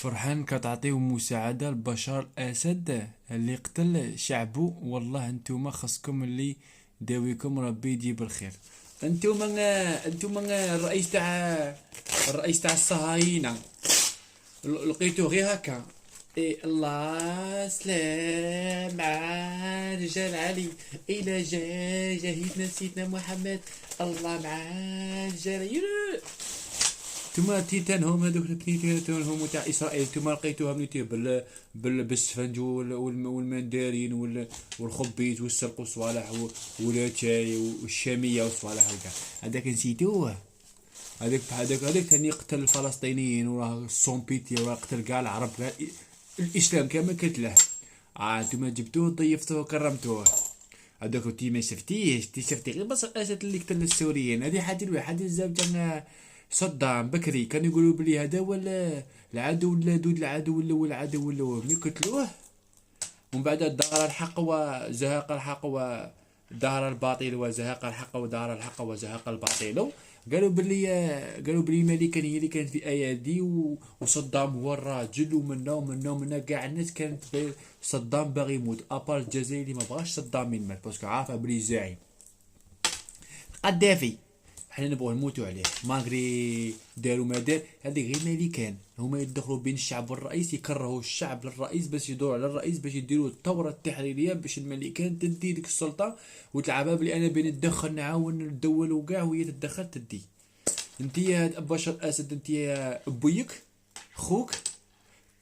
فرحان كتعطيو مساعدة لبشار الأسد اللي قتل شعبه. والله انتوما خاصكم اللي داويكم ربي يجيب الخير. انتوما الرئيس تاع الصهاينة لقيتو غير هكا. إيه الله سلام مع رجال علي إلى جاهدنا سيدنا محمد. الله مع رجال توما تيتان هم هذوك التيتان هم تاع اسرائيل. توما لقيتوهم نيتي بالسفنج والمندارين والخبيز والسلق والصوالح والاتاي والشاميه والصوالح وكاع. هذاك نسيتوه. هذاك ثاني قتل الفلسطينيين وراه السومبيتي وراه قتل كاع العرب كاع الاسلام كامل قتله. نتوما جبتوه ضيفتوه كرمتوه. هذاك تي ما شفتيش تي شفتي غير بس الاسد اللي قتل السوريين. هذه حاجه الواحد الزوج صدام بكري كانوا يقولوا بلي هذا ولا العدو اللدود العدو ولا العدو ولا ملي قتلوه. ومن بعد دار الحق وزهق الحق ودار الباطل وزهق الحق ودار الحق وزهق الباطل. قالوا بلي الملكة هي اللي كانت في ايادي وصدام هو الراجل ومنا كاع الناس كانت صدام باغي يموت ابار الجزائري ما بغاش صدام يموت باسكو عارفه بلي زاعم قدافي. حنا نبغوا نموتوا عليه ماغري داروا ما دار. هذه غير ملكان هما يدخلوا بين الشعب والرئيس يكرهوا الشعب للرئيس باش يدور على الرئيس باش يديروا الثوره التحريريه باش الملكان تدي ديك السلطه وتلعبها بلي انا بين ندخل نعاون الدول وكاع وهي تتدخل تدي. انتيا بشار الاسد انتيا ابويك خوك.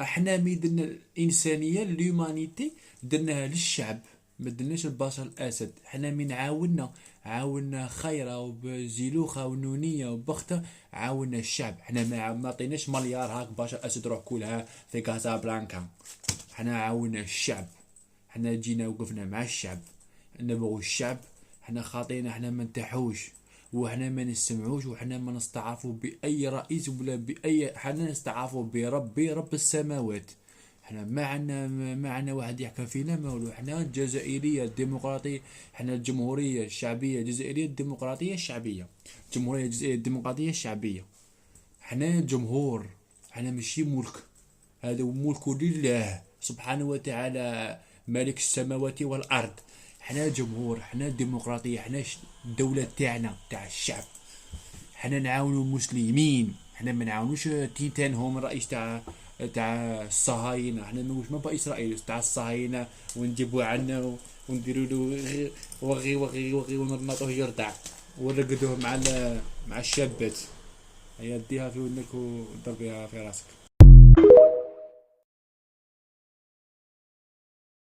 احنا مي درنا الانسانيه اليومانيتي درناها للشعب ما درناش لبشار الاسد. حنا من عاونا خيرة وبزيلوخة ونونية وبختة عاونا الشعب. حنا ما عطيناش مليار هاك بشار الاسد روح كلها في كازابلانكا. حنا عاونا الشعب. حنا جينا وقفنا مع الشعب. نبغوا الشعب. حنا خاطينا حنا ما نتاحوش وحنا ما نسمعوش وحنا ما نستعرفوا باي رئيس ولا باي. حنا نستعرفوا رب السماوات. حنا ما عندنا واحد يحكم فينا ما هو. حنا الجزائريه الديمقراطيه. حنا الجمهوريه الشعبيه الجزائريه الديمقراطيه الشعبيه. الجمهوريه الجزائريه الديمقراطيه الشعبيه. حنا جمهور. حنا ماشي ملك. هذا ملك لله سبحانه وتعالى مالك السماوات والارض. حنا جمهور. حنا الديمقراطيه. حنا الدوله تاعنا تاع الشعب. حنا نعاونوا المسلمين. حنا ما نعاونوش تيتان هم الرئيس تاع الصهاينه. حنا مش ما اسرائيل تاع الصهاينه ونجيبوه عنا ونديروا له وغي ونرنطوه يرضع ونرقدوه مع الشابات. هيا ديها في ودنك وضربيها في راسك.